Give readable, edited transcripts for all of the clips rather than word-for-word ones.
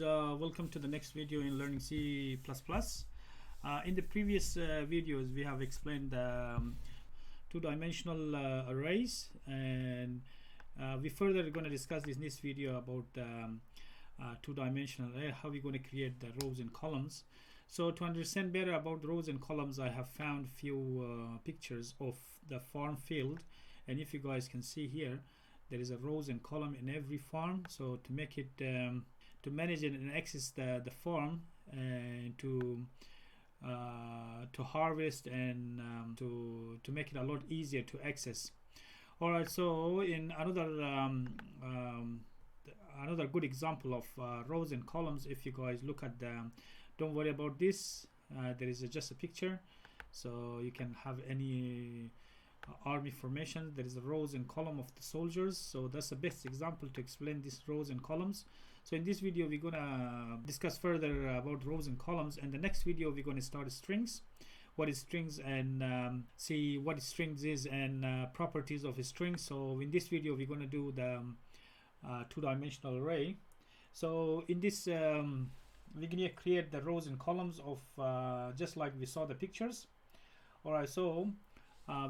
guys, welcome to the next video in learning C++. In the previous videos we have explained two-dimensional arrays, and we further going to discuss this next video about two-dimensional array, how we're going to create the rows and columns. So to understand better about rows and columns, I have found few pictures of the farm field, and if you guys can see here, there is a rows and column in every farm. So to make it to manage it and access the farm, and to harvest and to make it a lot easier to access. All right, so in another good example of rows and columns, if you guys look at the, don't worry about this, there is just a picture, so you can have any army formation. There is a rows and column of the soldiers, so that's the best example to explain these rows and columns. So in this video we're gonna discuss further about rows and columns, and the next video we're going to start strings, what is strings, and see what strings is and properties of a string. So in this video we're going to do the two-dimensional array. So in this we're going to create the rows and columns of just like we saw the pictures. All right, so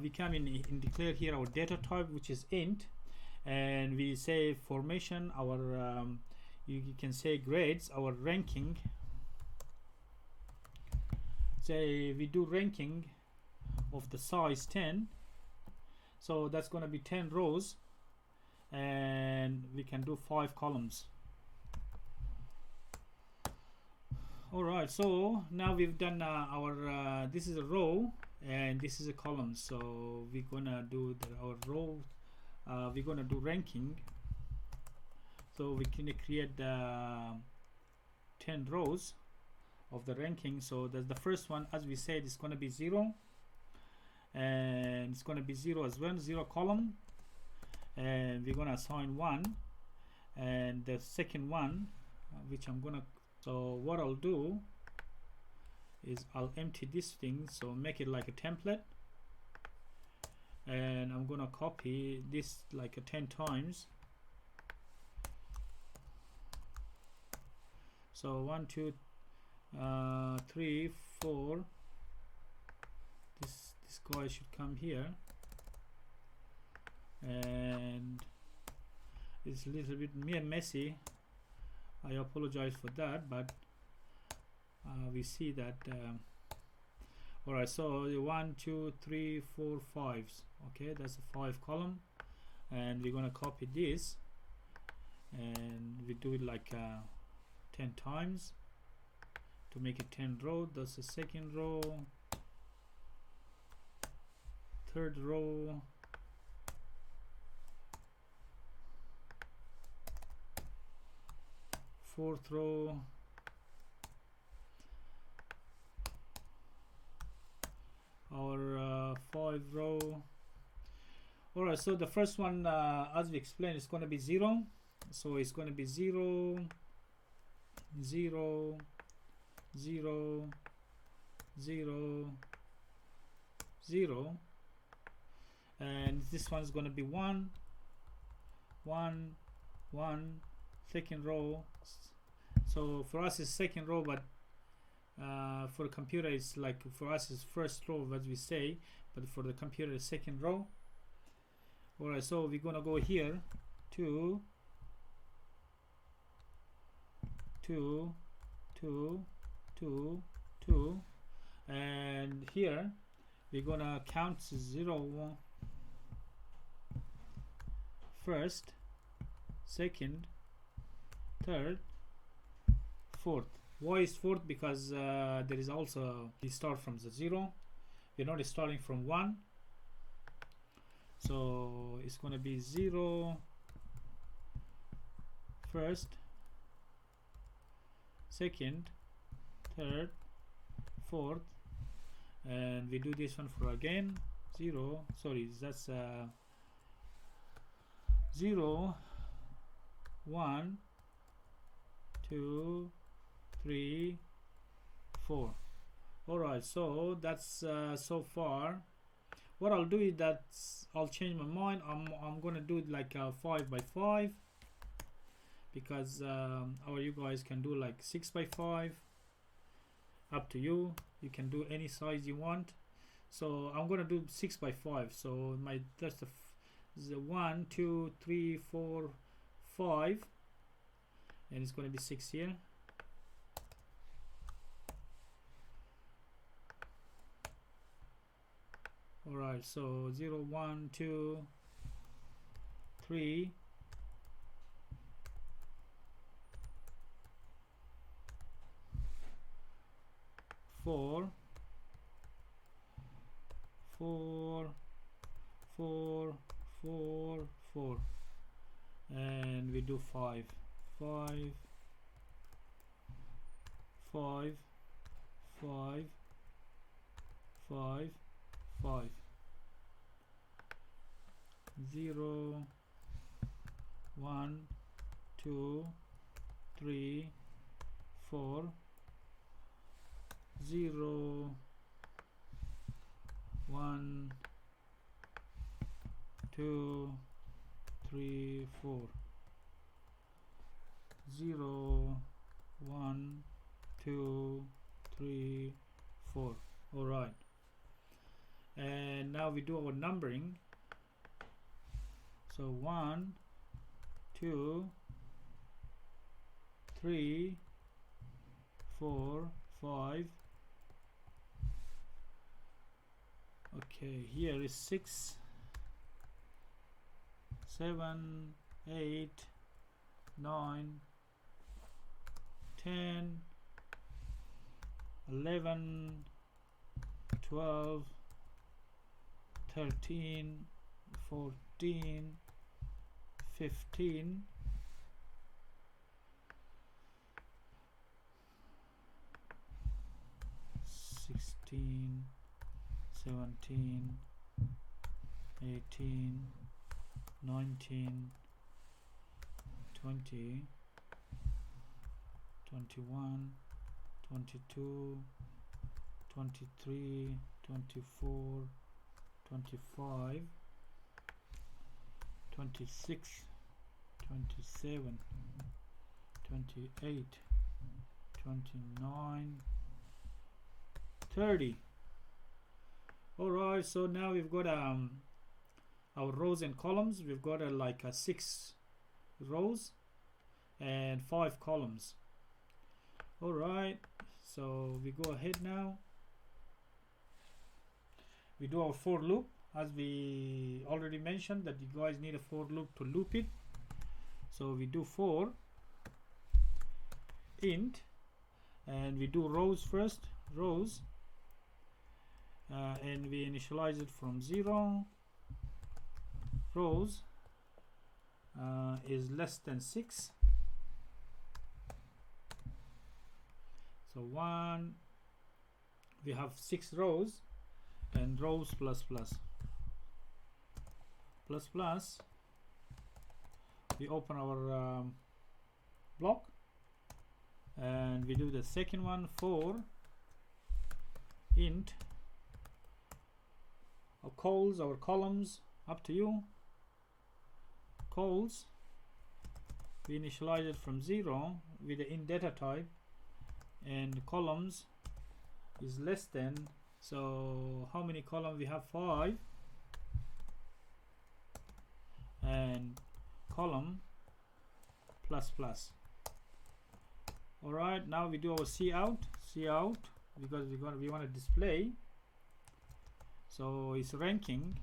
we come in declare here our data type, which is int, and we say formation, our you can say grades, our ranking. Say we do ranking of the size 10, so that's going to be 10 rows, and we can do 5 columns. All right, so now we've done our this is a row and this is a column. So we're gonna do our row, we're gonna do ranking, so we can create the 10 rows of the ranking. So that's the first one, as we said, it's going to be 0, and it's going to be 0 as well, 0 column, and we're going to assign 1, and the second one, which I'm gonna, so what I'll do is I'll empty this thing, so make it like a template, and I'm gonna copy this like a 10 times. So 1 2 3 4, this guy should come here, and it's a little bit messy, I apologize for that, but we see that all right, so 1 2 3 4 5s, okay, that's a 5 column, and we're gonna copy this and we do it like 10 times to make it 10 row. That's the second row, third row, fourth row, our 5 row. All right, so the first one, as we explained, is going to be 0, so it's going to be 0 0 0 0 0, and this one's going to be 1 1 1, second row. So for us it's second row, but for the computer it's like, for us it's first row as we say, but for the computer it's second row. All right, so we're gonna go here to 2 2 2 2, and here we're gonna count 0 1, first, second, third, fourth. Why is fourth? Because there is also, we start from the 0, we're not starting from 1, so it's going to be 0 first, second, third, fourth, and we do this one for again 0, sorry, that's 0 1 2 3 4. All right, so that's so far. What I'll do is that I'll change my mind. I'm gonna do it like 5 by 5, because or you guys can do like 6 by 5, up to you. You can do any size you want. So I'm gonna do 6 by 5. So my that's the 1 2 3 4 5, and it's gonna be 6 here. All right, so 0 1 2 3 4 4 4 4 4, and we do 5 5 5 5 5 5 0 1 2 3 4 0 1 2 3 4 0 1 2 3 4. All right, and now we do our numbering. So 1 2 3 4 5. Okay, here is 6 7 8 9 10 11 12 13 14 15 16 17 18 19 20 21 22 23 24 25 26 27 28 29 30. Alright, so now we've got our rows and columns. We've got like 6 rows and 5 columns. Alright, so we go ahead now. We do our for loop, as we already mentioned that you guys need a for loop to loop it. So we do for int, and we do rows first, rows, and we initialize it from 0. Rows is less than 6. So we have 6 rows, and rows plus plus plus plus. We open our block, and we do the second one for int our calls, our columns, up to you. Calls, we initialize it from 0 with the int data type, and columns is less than. So how many columns we have? 5, and column plus plus. All right, now we do our cout because we want to display. So it's ranking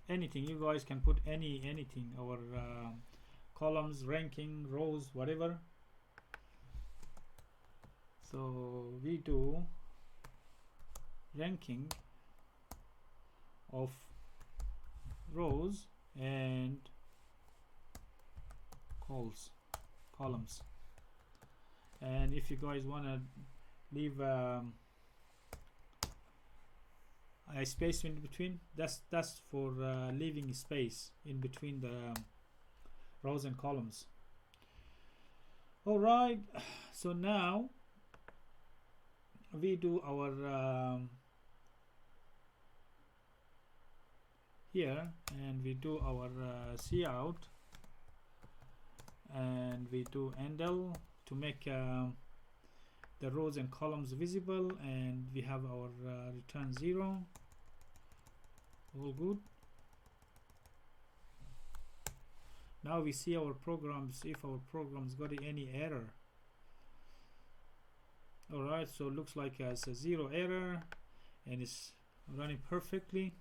anything. You guys can put anything, our columns, ranking, rows, whatever. So we do ranking of rows and columns. And if you guys want to leave a space in between, that's for leaving space in between the rows and columns. All right, so now we do our here, and we do our cout and we do handle to make the rows and columns visible, and we have our return 0. All good. Now we see our programs, if our programs got any error. Alright, so it looks like it's a 0 error and it's running perfectly.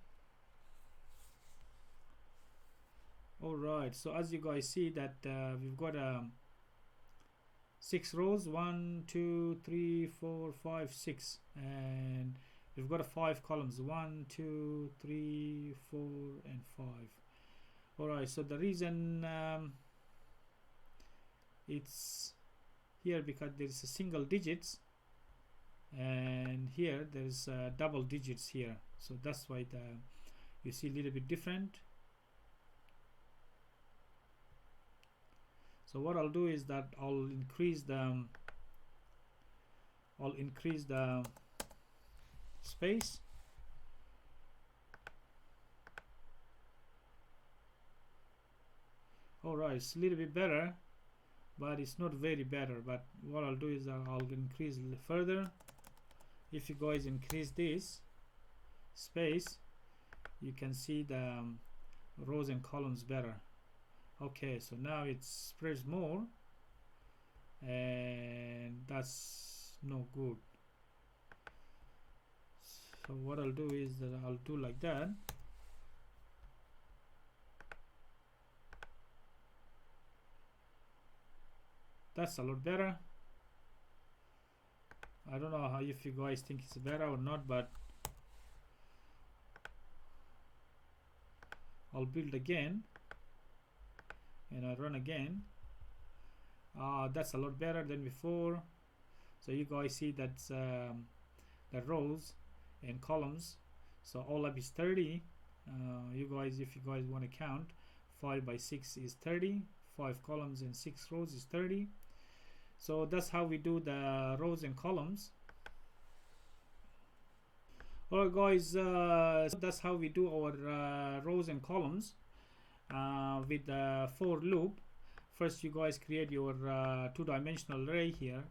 Alright, so as you guys see that we've got 6 rows, 1 2 3 4 5 6, and we've got 5 columns, 1 2 3 4 and 5. Alright, so the reason it's here because there's a single digits, and here there's double digits here, so that's why you see a little bit different. So what I'll do is that I'll increase the space. Alright, it's a little bit better, but it's not very better. But what I'll do is that I'll increase further. If you guys increase this space, you can see the rows and columns better. Okay, so now it spreads more, and that's no good. So what I'll do is that I'll do like that. That's a lot better. I don't know how, if you guys think it's better or not, but I'll build again and I run again. That's a lot better than before. So you guys see that the rows and columns, so all up is 30. You guys, if you guys want to count, 5 by 6 is 30, 5 columns and 6 rows is 30. So that's how we do the rows and columns. Alright guys, that's how we do our rows and columns with the for loop. First you guys create your two-dimensional array here,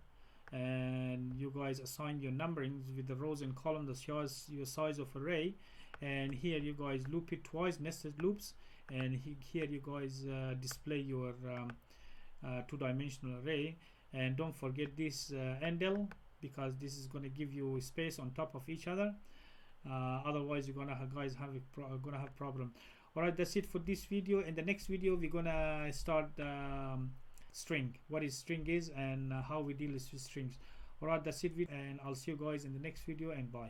and you guys assign your numberings with the rows and columns that shows your size of array, and here you guys loop it twice, nested loops, and here you guys display your two-dimensional array. And don't forget this handle, because this is going to give you space on top of each other. Otherwise you're gonna have problem. Alright, that's it for this video. In the next video we're gonna start string, what is string is, and how we deal with strings. Alright, that's it, and I'll see you guys in the next video, and bye.